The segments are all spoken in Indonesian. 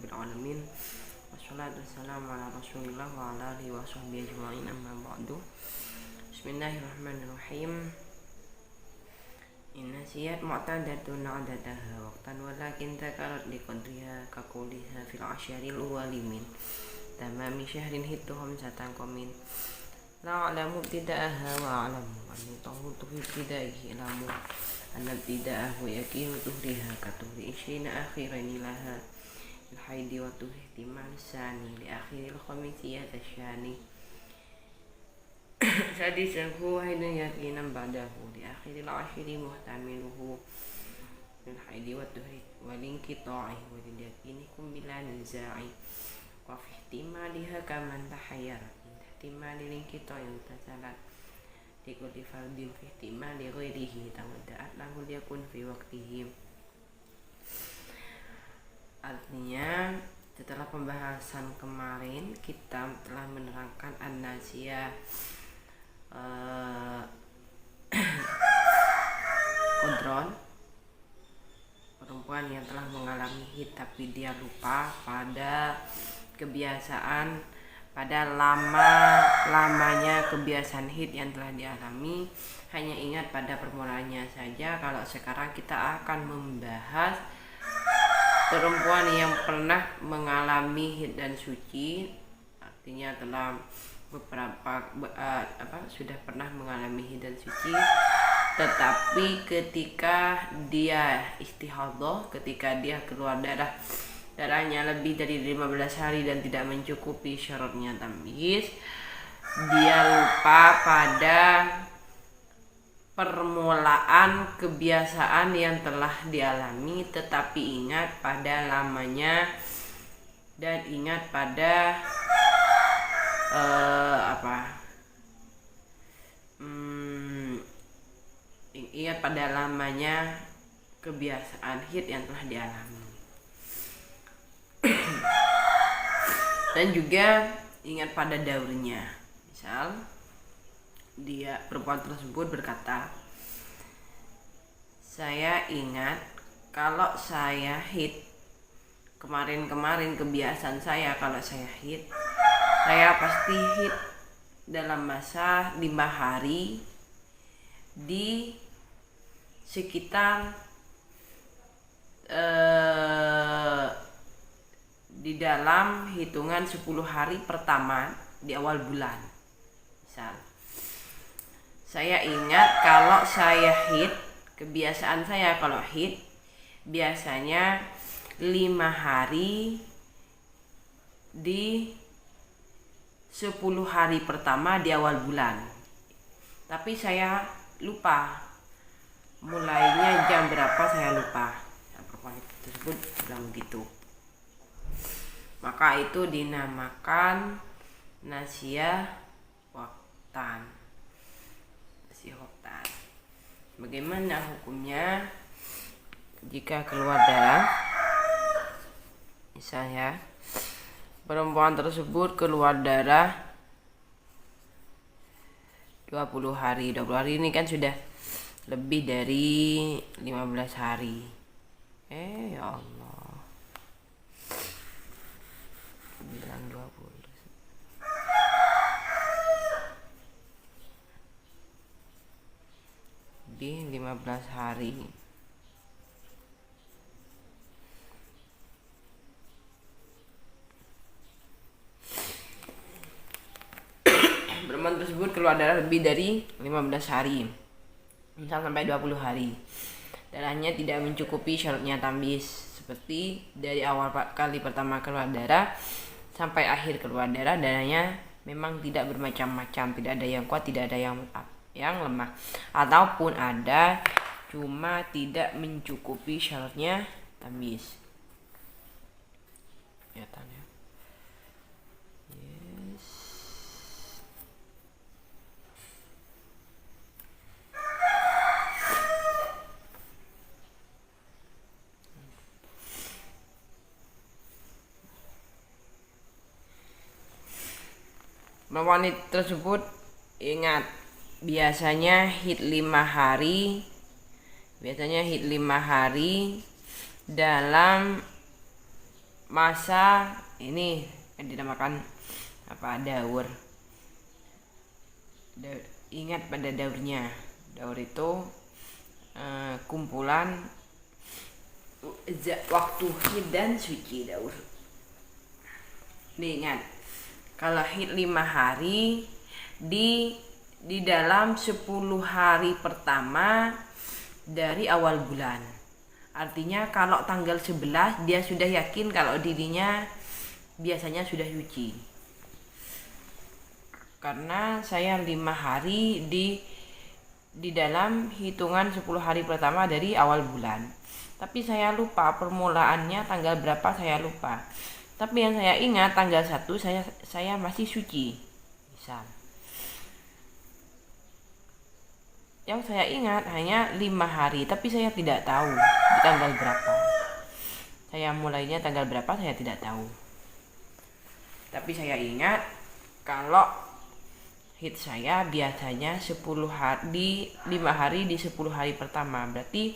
rabbil alamin. Wassalatu wassalamu ala rasulillah wa ala alihi wa sahbihi ajma'in, amma ba'du. Bismillahirrahmanirrahim. Inna siyat mu'tadatun adataha waqtan walakin takarat liqadriha kaquliha fil asyaril uwalimin tamami syahrin hittuhum satan qamin la alamu ibtida'aha wa alamu anni tahutu ibtida'ihi ilamu anna ibtida'ahu yakinu tuhriha katuhri ishrina akhiran ilaha ilhaidi wa tuhri ihtimal sani li akhiril khamisiyat asyani sadisahu haidun yakinan ba'dahu li akhiril ashiri muhtamiluhu min haidi wa tuhri walinkita'i wa lidakinikum bila niza'i wa fi ihtimaliha kaman tahayyara ihtimali linkita'i utasalat likulli fardin fi ihtimali ghairihi tawadda'at lahu liyakun fi waqtihi. Artinya setelah pembahasan kemarin kita telah menerangkan an-nasiyah kodron, perempuan yang telah mengalami haid tapi dia lupa pada kebiasaan, pada lamanya kebiasaan haid yang telah dialami, hanya ingat pada permulaannya saja. Kalau sekarang kita akan membahas perempuan yang pernah mengalami haid dan suci, artinya telah sudah pernah mengalami haid dan suci, tetapi ketika dia istihadah, ketika dia keluar darahnya lebih dari 15 hari dan tidak mencukupi syaratnya tamyiz, dia lupa pada permulaan kebiasaan yang telah dialami, tetapi ingat pada lamanya dan ingat pada ingat pada lamanya kebiasaan haid yang telah dialami. Dan juga ingat pada daurnya. Misal perempuan tersebut berkata, saya ingat kalau saya haid kemarin kebiasaan saya, kalau saya haid saya pasti haid dalam masa 5 hari di sekitar di dalam hitungan 10 hari pertama di awal bulan. Misal, saya ingat kalau saya haid, kebiasaan saya kalau haid biasanya 5 hari di 10 hari pertama di awal bulan. Tapi saya lupa mulainya jam berapa, saya lupa. Perempuan tersebut bilang begitu. Maka itu dinamakan nasiyah waqtan. Nasiyah waqtan. Bagaimana hukumnya jika keluar darah? Misalnya perempuan tersebut keluar darah 20 hari. 20 hari ini kan sudah lebih dari 15 hari. Ya Allah. Bilang 20. Di 15 hari. Perempuan tersebut keluar darah lebih dari 15 hari, misal sampai 20 hari. Darahnya tidak mencukupi syaratnya tamyiz, seperti dari awal kali pertama keluar darah sampai akhir keluar darah, darahnya memang tidak bermacam-macam, tidak ada yang kuat, tidak ada yang lemah, ataupun ada cuma tidak mencukupi syaratnya tamyiz. Ya, tanya. Wanita tersebut ingat biasanya haid 5 hari, dalam masa ini yang dinamakan daur. Ingat pada daurnya. Daur itu kumpulan waktu hid dan suci daur. Ingat, kalau hid 5 hari di dalam 10 hari pertama dari awal bulan. Artinya kalau tanggal 11 dia sudah yakin kalau dirinya biasanya sudah suci. Karena saya 5 hari di dalam hitungan 10 hari pertama dari awal bulan. Tapi saya lupa permulaannya tanggal berapa, saya lupa. Tapi yang saya ingat tanggal 1 saya masih suci. Misal. Yang saya ingat hanya 5 hari, tapi saya tidak tahu di tanggal berapa. Saya mulainya tanggal berapa saya tidak tahu. Tapi saya ingat kalau hid saya biasanya 10 hari 5 hari di 10 hari pertama. Berarti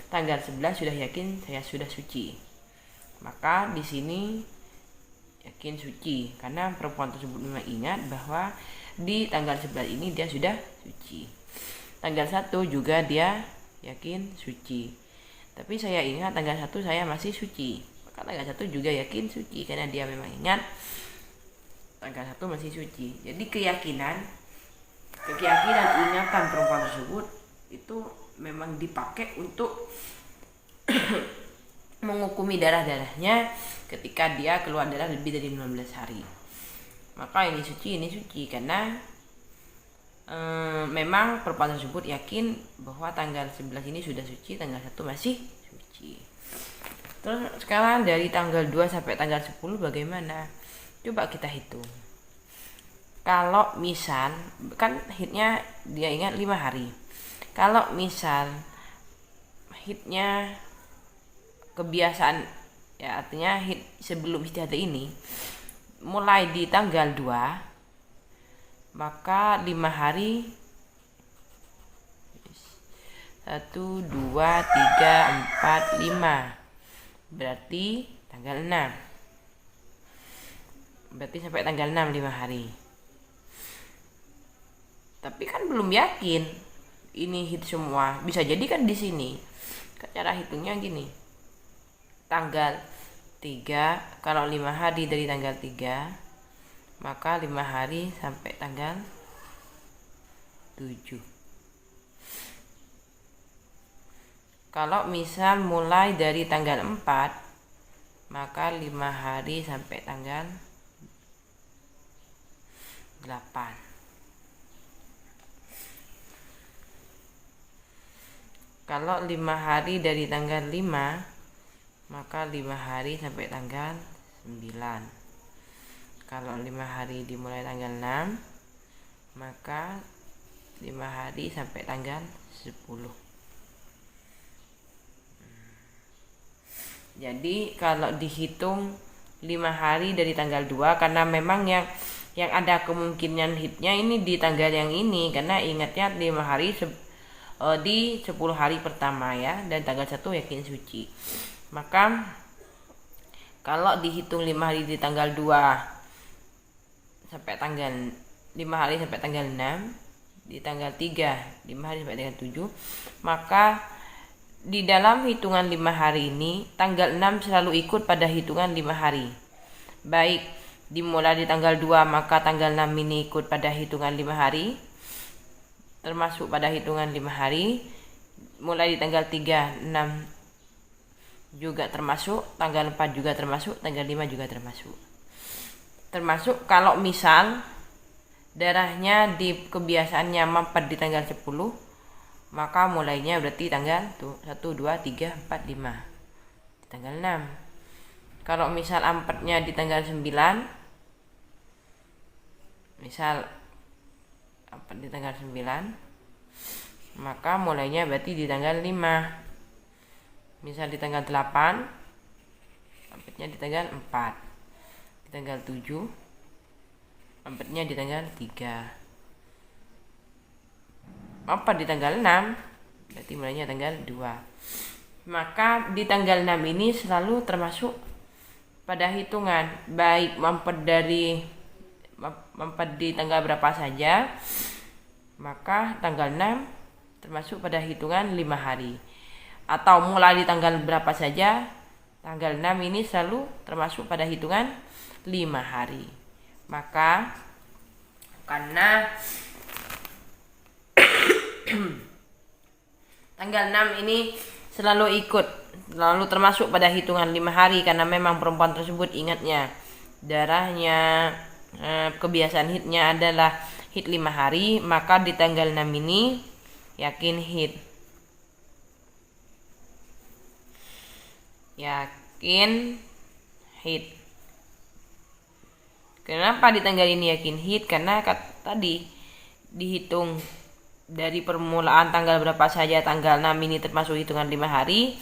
tanggal 11 sudah yakin saya sudah suci. Maka di sini yakin suci karena perempuan tersebut memang ingat bahwa di tanggal 11 ini dia sudah suci. Tanggal 1 juga dia yakin suci. Tapi saya ingat tanggal 1 saya masih suci. Maka tanggal 1 juga yakin suci karena dia memang ingat tanggal 1 masih suci. Jadi keyakinan ingatan perempuan tersebut itu memang dipakai untuk menghukumi darah-darahnya ketika dia keluar darah lebih dari 19 hari. Maka ini suci karena memang perempuan tersebut yakin bahwa tanggal 11 ini sudah suci, tanggal 1 masih suci. Terus sekarang dari tanggal 2 sampai tanggal 10 bagaimana? Coba kita hitung. Kalau misal kan hidnya dia ingat 5 hari. Kalau misal hidnya kebiasaan ya, artinya hid sebelum istiadah ini mulai di tanggal 2, maka 5 hari 1, 2, 3, 4, 5 berarti tanggal 6. Berarti sampai tanggal 6 5 hari. Tapi kan belum yakin ini hit semua. Bisa jadi kan di sini. Cara hitungnya gini. Tanggal 3, kalau 5 hari dari tanggal 3 maka 5 hari sampai tanggal 7. Kalau misal mulai dari tanggal 4 maka 5 hari sampai tanggal 8. Kalau 5 hari dari tanggal 5 maka 5 hari sampai tanggal 9. Kalau 5 hari dimulai tanggal 6 maka 5 hari sampai tanggal 10. Jadi kalau dihitung 5 hari dari tanggal 2 karena memang yang ada kemungkinan hitnya ini di tanggal yang ini karena ingatnya 5 hari di 10 hari pertama ya, dan tanggal 1 yakin suci. Maka kalau dihitung 5 hari di tanggal 2 sampai tanggal 5 hari sampai tanggal 6, di tanggal 3 5 hari sampai tanggal 7, maka di dalam hitungan 5 hari ini tanggal 6 selalu ikut pada hitungan 5 hari. Baik dimulai di tanggal 2 maka tanggal 6 ini ikut pada hitungan 5 hari, termasuk pada hitungan 5 hari. Mulai di tanggal 3 6 juga termasuk, tanggal 4 juga termasuk, tanggal 5 juga termasuk. Termasuk kalau misal darahnya di kebiasaannya mampet di tanggal 10, maka mulainya berarti tanggal 1, 2, 3, 4, 5 di tanggal 6. Kalau misal ampetnya di tanggal 9, misal ampet di tanggal 9, maka mulainya berarti di tanggal 5. Misal di tanggal 8, ampetnya di tanggal 4. Di tanggal 7 ampetnya di tanggal 3. Apa di tanggal 6 berarti mulainya tanggal 2. Maka di tanggal 6 ini selalu termasuk pada hitungan baik mampet di tanggal berapa saja, maka tanggal 6 termasuk pada hitungan 5 hari. Atau mulai di tanggal berapa saja, tanggal 6 ini selalu termasuk pada hitungan 5 hari. Maka karena tanggal 6 ini selalu termasuk pada hitungan 5 hari, karena memang perempuan tersebut, ingatnya, darahnya kebiasaan haidnya adalah haid 5 hari, maka di tanggal 6 ini yakin haid. Kenapa di tanggal ini yakin haid? Karena tadi dihitung dari permulaan tanggal berapa saja, tanggal 6 ini termasuk hitungan 5 hari.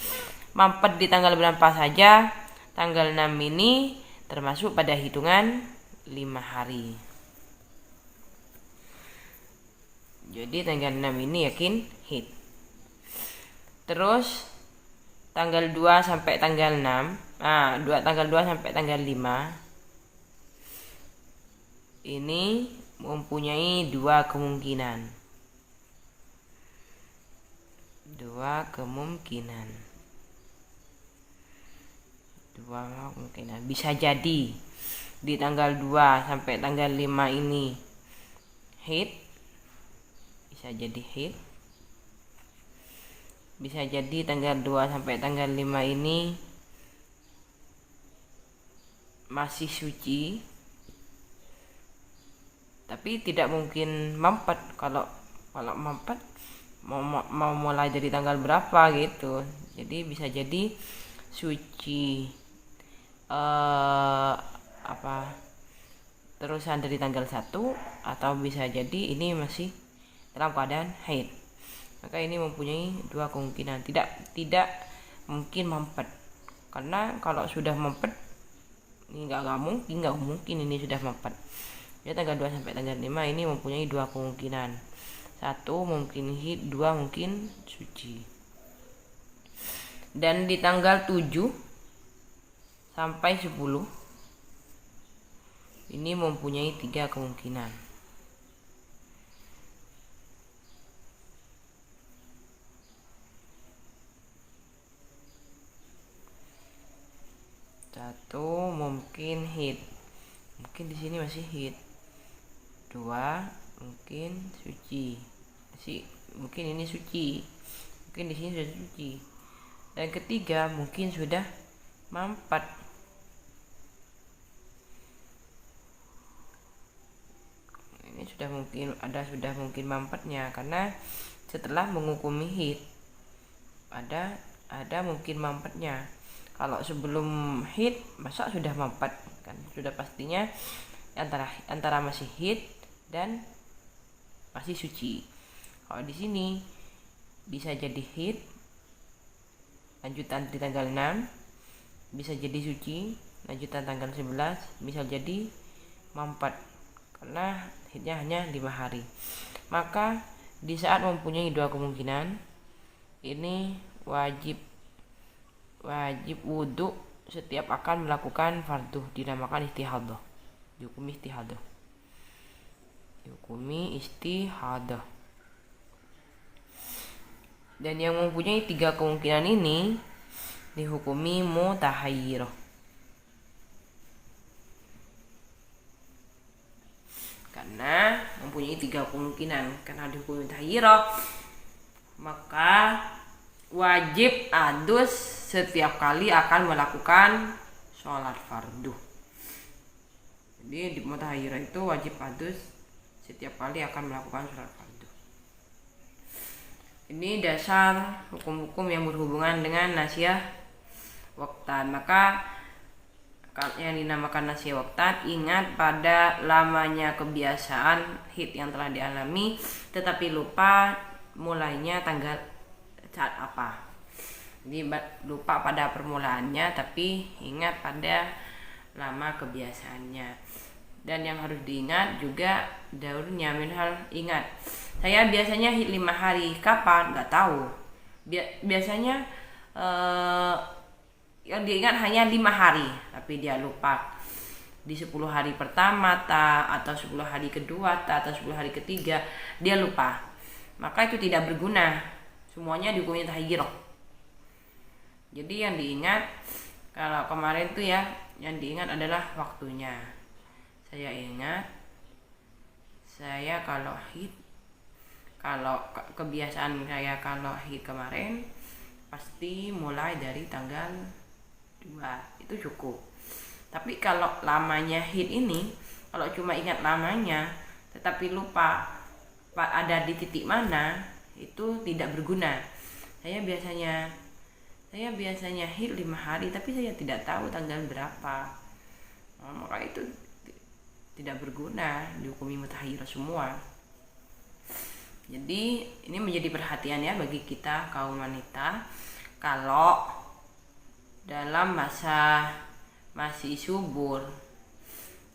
Mampet di tanggal berapa saja, tanggal 6 ini termasuk pada hitungan 5 hari. Jadi tanggal 6 ini yakin haid. Terus tanggal 2 sampai tanggal 6, tanggal 2 sampai tanggal 5 ini mempunyai dua kemungkinan. Bisa jadi di tanggal 2 sampai tanggal 5 ini haid, bisa jadi haid. Bisa jadi tanggal 2 sampai tanggal 5 ini masih suci, tapi tidak mungkin mampet. Kalau mampet mau mulai dari tanggal berapa gitu. Jadi bisa jadi suci terusan dari tanggal 1, atau bisa jadi ini masih dalam keadaan haid. Maka ini mempunyai dua kemungkinan. Tidak mungkin mampet, karena kalau sudah mampet ini nggak mungkin ini sudah mampet. Ya, tanggal 2 sampai tanggal 5 ini mempunyai dua kemungkinan. 1 mungkin haid, 2 mungkin suci. Dan di tanggal 7 sampai 10 ini mempunyai 3 kemungkinan. Satu mungkin haid, mungkin di sini masih haid. 2 mungkin suci, mungkin ini suci, mungkin di sini sudah suci. Dan ketiga mungkin sudah mampet. Ini sudah mungkin mampetnya, karena setelah menghukumi haid ada mungkin mampetnya. Kalau sebelum haid masa sudah mampet, kan sudah pastinya antara masih haid dan masih suci. Kalau di sini bisa jadi haid lanjutan di tanggal 6, bisa jadi suci lanjutan tanggal 11, bisa jadi mampet karena haidnya hanya 5 hari. Maka di saat mempunyai dua kemungkinan ini wajib wudhu setiap akan melakukan fardu, dinamakan istihadah, dihukumi istihadah. Dan yang mempunyai 3 kemungkinan ini dihukumi mutahayyirah. Karena mempunyai 3 kemungkinan, karena dihukumi mutahayyirah, maka wajib adus setiap kali akan melakukan sholat fardu. Jadi di mutahayyirah itu wajib adus setiap kali akan melakukan sholat fardu. Ini dasar hukum-hukum yang berhubungan dengan nasiyah waqtan. Maka yang dinamakan nasiyah waqtan, ingat pada lamanya kebiasaan haid yang telah dialami, tetapi lupa mulainya tanggal saat apa. Jadi lupa pada permulaannya, tapi ingat pada lama kebiasaannya. Dan yang harus diingat juga daurnya, minhal, ingat, saya biasanya haid 5 hari, kapan? Nggak tahu. Biasanya yang diingat hanya 5 hari, tapi dia lupa di 10 hari pertama atau 10 hari kedua atau 10 hari ketiga dia lupa, maka itu tidak berguna, semuanya dihukumi tahyirah. Jadi yang diingat kalau kemarin tuh ya, yang diingat adalah waktunya. Saya ingat saya kalau kebiasaan saya kalau haid kemarin pasti mulai dari tanggal 2, itu cukup. Tapi kalau lamanya haid ini, kalau cuma ingat lamanya tetapi lupa ada di titik mana, itu tidak berguna. Saya biasanya haid 5 hari tapi saya tidak tahu tanggal berapa. Maka itu tidak berguna, dihukumi mutahayyirah semua. Jadi ini menjadi perhatian ya bagi kita kaum wanita, kalau dalam masa masih subur,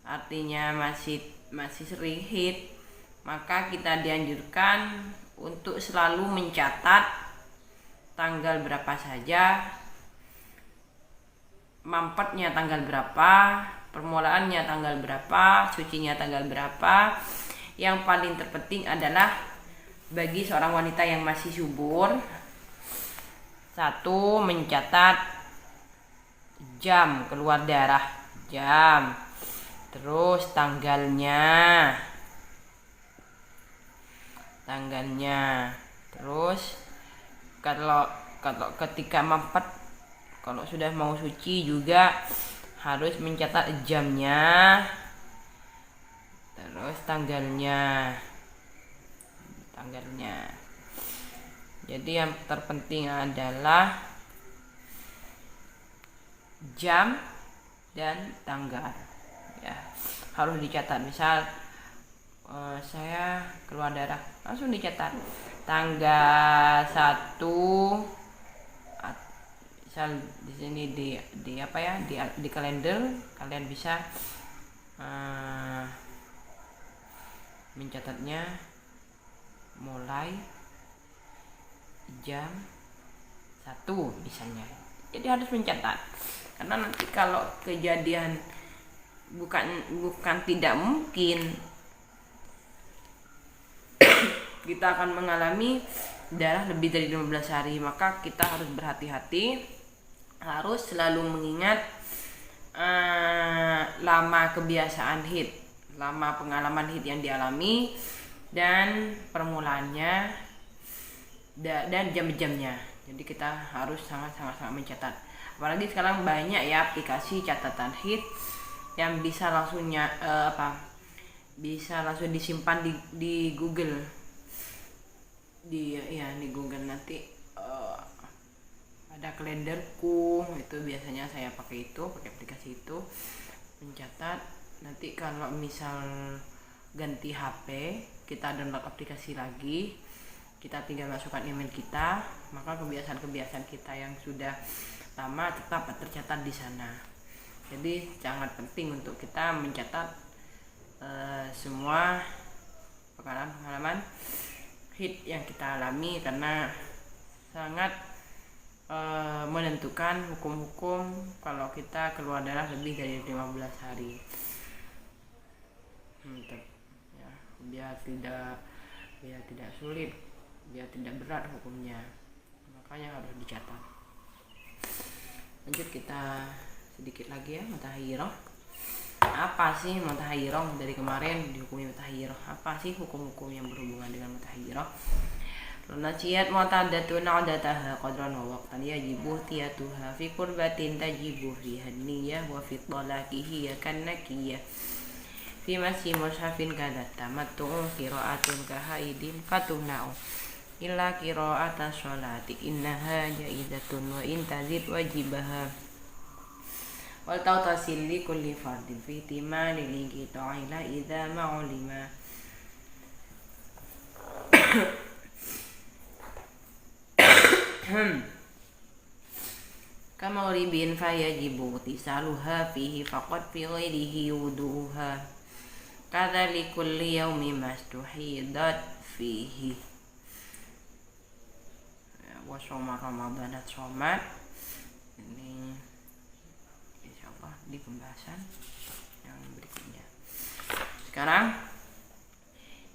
artinya masih sering haid, maka kita dianjurkan untuk selalu mencatat tanggal berapa saja, mampetnya tanggal berapa, permulaannya tanggal berapa, sucinya tanggal berapa. Yang paling terpenting adalah bagi seorang wanita yang masih subur, 1, mencatat jam keluar darah, jam, terus tanggalnya, terus kalau ketika mampet, kalau sudah mau suci juga harus mencatat jamnya, terus tanggalnya. Jadi yang terpenting adalah jam dan tanggal ya, harus dicatat. Misal saya keluar darah, langsung dicatat tanggal 1, misal di sini di kalender kalian bisa mencatatnya mulai jam 1 misalnya. Jadi harus mencatat, karena nanti kalau kejadian bukan tidak mungkin kita akan mengalami darah lebih dari 15 hari, maka kita harus berhati-hati, harus selalu mengingat lama kebiasaan haid, lama pengalaman haid yang dialami, dan permulaannya dan jam-jamnya. Jadi kita harus sangat-sangat mencatat. Apalagi sekarang banyak ya aplikasi catatan haid yang bisa bisa langsung disimpan di Google. Di Google nanti ada kalenderku, itu biasanya saya pakai aplikasi itu mencatat. Nanti kalau misal ganti HP, kita download aplikasi lagi, kita tinggal masukkan email kita, maka kebiasaan-kebiasaan kita yang sudah lama tetap tercatat di sana. Jadi sangat penting untuk kita mencatat semua pengalaman haid yang kita alami, karena sangat menentukan hukum-hukum kalau kita keluar darah lebih dari 15 hari. Biar tidak sulit, biar tidak berat hukumnya, makanya harus dicatat. Lanjut kita sedikit lagi ya, mutahayyirah. Apa sih mutahayyirah? Dari kemarin dihukumi mutahayyirah, apa sih hukum-hukum yang berhubungan dengan mutahayyirah? Nasiyat mu'tadatun 'adataha qadran wa waqtan yajibu tiyatuha fi qurbatin tajibu fi hadniyah wa fi talaqihi kan nakiyah fi masih mushafin kadat tamattu qira'atun kahaidin fatunau illa qira'ata sholati innaha jaidatun wa intazid wajibaha wal tautasil li kulli fardin fi timali li qita'ila idza ma'ulima. Kama uribin fayajibu tisaluha fihi faqad fi ghairihi wuduha kadza li kulli yaumi mastuhidat fihi wa shoma ramadhanat shomat. Ini di pembahasan yang berikutnya. Sekarang,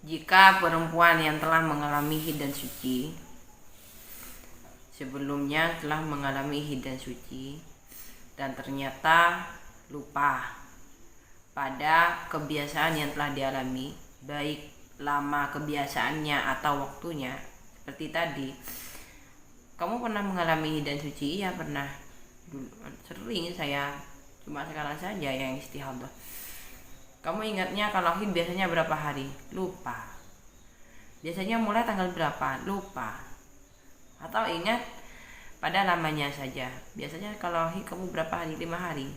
jika perempuan yang telah mengalami haid dan suci sebelumnya telah mengalami haid dan suci dan ternyata lupa pada kebiasaan yang telah dialami, baik lama kebiasaannya atau waktunya, seperti tadi, kamu pernah mengalami haid dan suci? Iya pernah, dulu sering saya, cuma sekarang saja yang istihadah. Kamu ingatnya kalau haid biasanya berapa hari? Lupa. Biasanya mulai tanggal berapa? Lupa. Atau ingat pada lamanya saja. Biasanya kalau haid kamu berapa hari? 5 hari.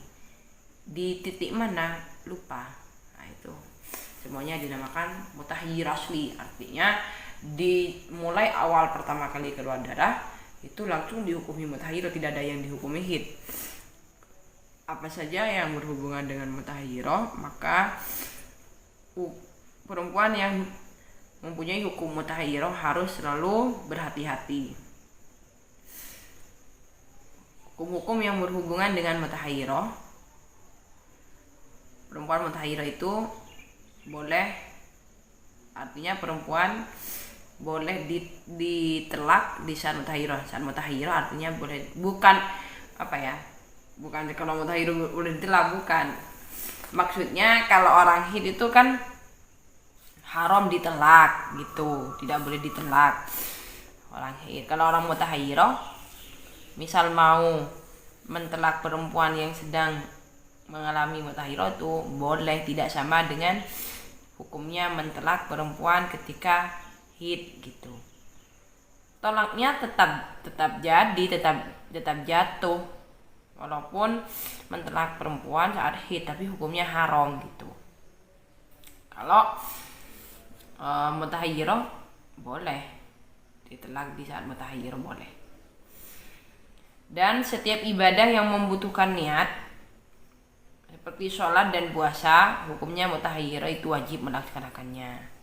Di titik mana? Lupa. Nah itu semuanya dinamakan mutahayyir asli. Artinya dimulai awal pertama kali keluar darah itu langsung dihukumi mutahayyir, tidak ada yang dihukumi haid. Apa saja yang berhubungan dengan mutahayyirah, maka perempuan yang mempunyai hukum mutahayyirah harus selalu berhati-hati. Hukum-hukum yang berhubungan dengan mutahayyirah, perempuan mutahayyirah itu boleh, artinya perempuan boleh ditelak di saat mutahayyirah. Saat mutahayyirah artinya boleh, bukan bukan kalau mutahayyirah boleh ditelak, bukan. Maksudnya kalau orang haid itu kan haram ditelak gitu, tidak boleh ditelak orang haid. Kalau orang mutahayyirah misal mau mentelak perempuan yang sedang mengalami mutahayyirah itu boleh, tidak sama dengan hukumnya mentelak perempuan ketika haid gitu. Tolaknya tetap jatuh walaupun mentelak perempuan saat haid, tapi hukumnya haram gitu. Kalau mutahayyirah boleh ditelak di saat mutahayyirah, boleh. Dan setiap ibadah yang membutuhkan niat seperti sholat dan puasa, hukumnya mutahayyirah itu wajib melaksanakannya.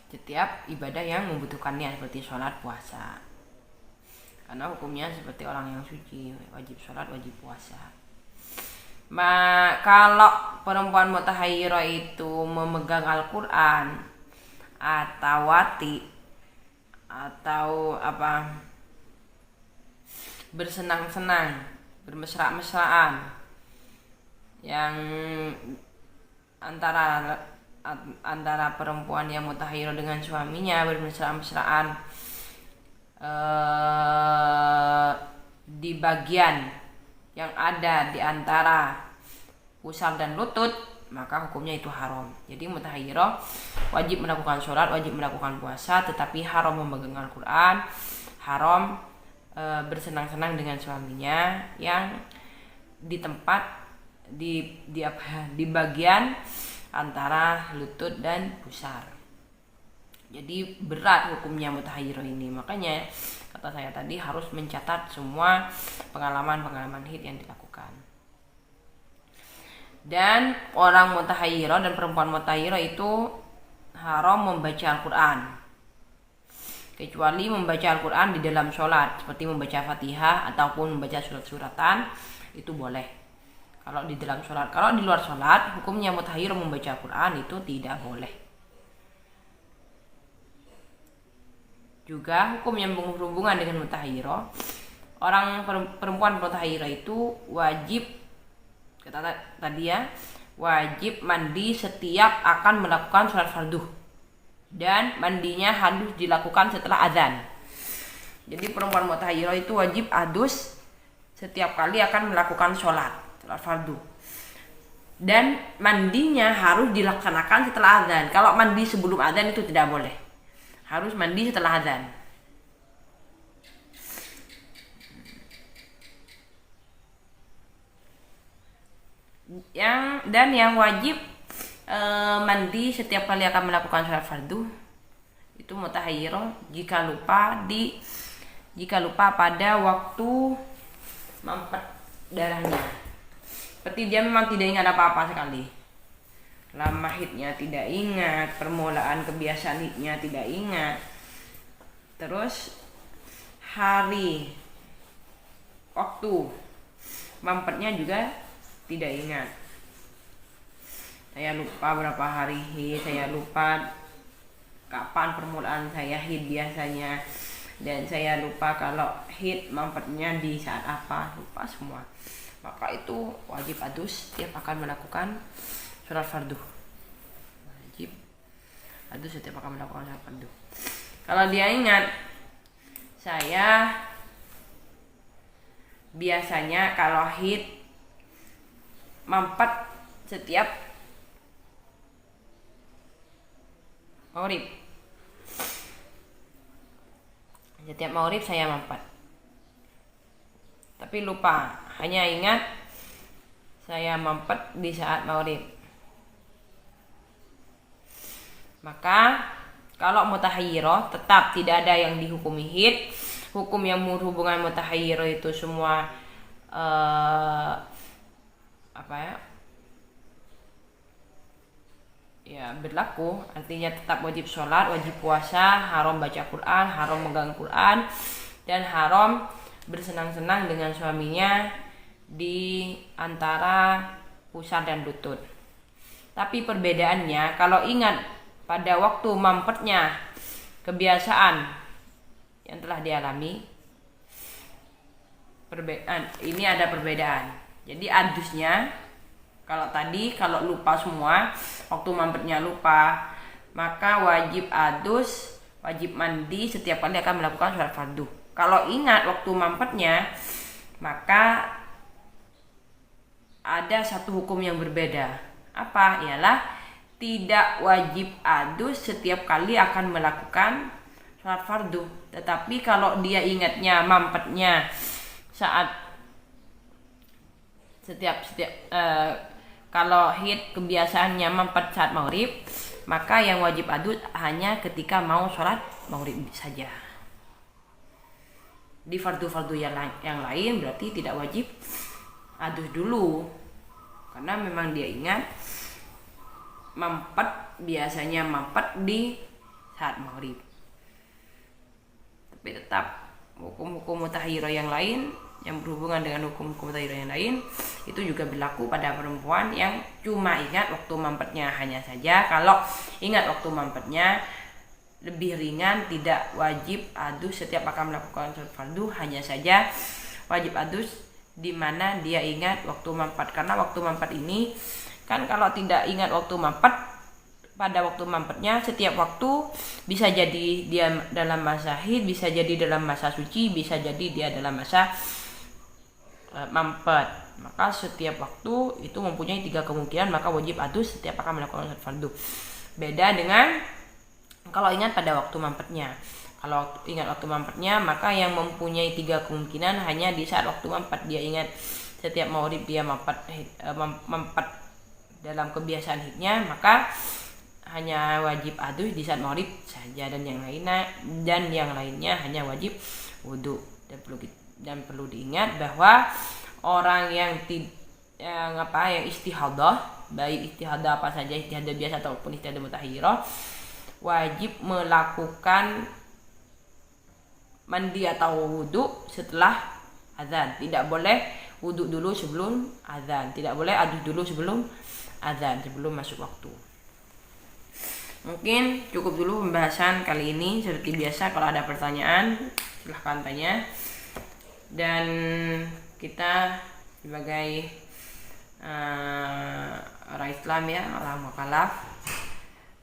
Setiap ibadah yang membutuhkan niat seperti sholat, puasa, karena hukumnya seperti orang yang suci, wajib sholat, wajib puasa. Kalau perempuan mutahayyirah itu memegang Al-Quran atau wati atau bersenang-senang, bermesra-mesraan yang antara perempuan yang mutahayyirah dengan suaminya, bermesra-mesraan di bagian yang ada di antara pusar dan lutut, maka hukumnya itu haram. Jadi mutahayyirah wajib melakukan sholat, wajib melakukan puasa, tetapi haram memegang Al-Quran, haram bersenang-senang dengan suaminya yang di tempat di bagian antara lutut dan pusar. Jadi berat hukumnya mutahayyirah ini. Makanya kata saya tadi harus mencatat semua pengalaman haid yang dilakukan. Dan orang mutahayyirah dan perempuan mutahayyirah itu haram membaca Al-Quran, kecuali membaca Al-Quran di dalam sholat seperti membaca Fatihah ataupun membaca surat-suratan, itu boleh kalau di dalam sholat. Kalau di luar sholat, hukumnya mutahayyirah membaca Al-Quran itu tidak boleh. Juga hukum yang berhubungan dengan mutahayyirah, orang perempuan mutahayyirah itu wajib, kata tadi ya, wajib mandi setiap akan melakukan sholat fardu, dan mandinya harus dilakukan setelah azan. Jadi perempuan mutahayyirah itu wajib adus setiap kali akan melakukan sholat fardu, dan mandinya harus dilaksanakan setelah azan. Kalau mandi sebelum azan itu tidak boleh, harus mandi setelah azan. Yang wajib mandi setiap kali akan melakukan sholat fardu itu mutahayyirah jika lupa pada waktu mampet darahnya. Seperti dia memang tidak ingat apa-apa sekali, lama haidnya tidak ingat, permulaan kebiasaan haidnya tidak ingat, terus hari waktu mampetnya juga tidak ingat. Saya lupa berapa hari haid, saya lupa kapan permulaan saya haid biasanya, dan saya lupa kalau haid mampetnya di saat apa, lupa semua. Maka itu wajib adus setiap akan melakukan sholat fardu. Wajib adus setiap akan melakukan sholat fardu. Kalau dia ingat, saya biasanya kalau haid mampet setiap maghrib. Setiap maghrib saya mampet. Tapi lupa, hanya ingat saya mampet di saat maghrib. Maka kalau mutahayyirah tetap tidak ada yang dihukumi haid. Hukum yang berhubungan mutahayyirah itu semua berlaku, artinya tetap wajib sholat, wajib puasa, haram baca Quran, haram megang Quran, dan haram bersenang-senang dengan suaminya di antara pusar dan lutut. Tapi perbedaannya, kalau ingat pada waktu mampetnya kebiasaan yang telah dialami, ini ada perbedaan. Jadi adusnya, kalau tadi kalau lupa semua, waktu mampetnya lupa, maka wajib adus, wajib mandi setiap kali akan melakukan sholat fardu. Kalau ingat waktu mampetnya, maka ada satu hukum yang berbeda. Apa? Ialah tidak wajib adus setiap kali akan melakukan sholat fardu. Tetapi kalau dia ingatnya mampetnya saat kalau haid kebiasaannya mampet saat maghrib, maka yang wajib adus hanya ketika mau sholat maghrib saja. Di fardu-fardu yang lain berarti tidak wajib adus dulu, karena memang dia ingat mampet, biasanya mampet di saat maghrib. Tapi tetap hukum-hukum mutahayyirah yang lain yang berhubungan dengan hukum-hukum mutahayyirah yang lain itu juga berlaku pada perempuan yang cuma ingat waktu mampetnya hanya saja. Kalau ingat waktu mampetnya lebih ringan, tidak wajib adus setiap akan melakukan sholat fardu, hanya saja wajib adus di mana dia ingat waktu mampet. Karena waktu mampet ini kan kalau tidak ingat waktu mampet, pada waktu mampetnya setiap waktu bisa jadi dia dalam masa haid, bisa jadi dalam masa suci, bisa jadi dia dalam masa mampet. Maka setiap waktu itu mempunyai 3 kemungkinan, maka wajib adus setiap akan melakukan sholat fardu. Beda dengan kalau ingat pada waktu mampetnya. Kalau ingat waktu mampetnya, maka yang mempunyai 3 kemungkinan hanya di saat waktu mampet. Dia ingat setiap maghrib dia mampet dalam kebiasaan haidnya, maka hanya wajib adus di saat maghrib saja, dan yang lainnya hanya wajib wudu. Dan perlu diingat bahwa orang yang istihadah, baik istihadah apa saja, istihadah biasa ataupun istihadah mutahayyirah, wajib melakukan mandi atau wudu setelah azan. Tidak boleh wudu dulu sebelum azan, tidak boleh adus dulu sebelum azan, sebelum masuk waktu. Mungkin cukup dulu pembahasan kali ini. Seperti biasa, kalau ada pertanyaan silahkan tanya. Dan kita sebagai orang Islam ya, orang mukallaf,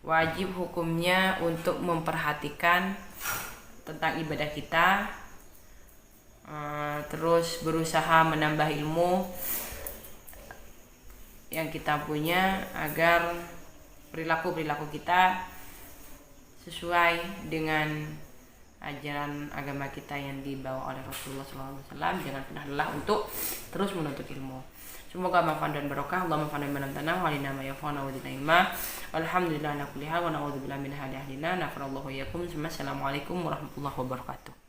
wajib hukumnya untuk memperhatikan tentang ibadah kita, terus berusaha menambah ilmu yang kita punya agar perilaku kita sesuai dengan ajaran agama kita yang dibawa oleh Rasulullah SAW. Jangan pernah lelah untuk terus menuntut ilmu. Semoga manfaat dan barokah. Allahumma fa'alna ma lam tanam wa lana ma yafa'una wa zidna ilma. Walhamdulillah ala kulli hal wa na'udzubillahi min hali ahlina. Nafarallahu iyyakum. Assalamualaikum warahmatullahi wabarakatuh.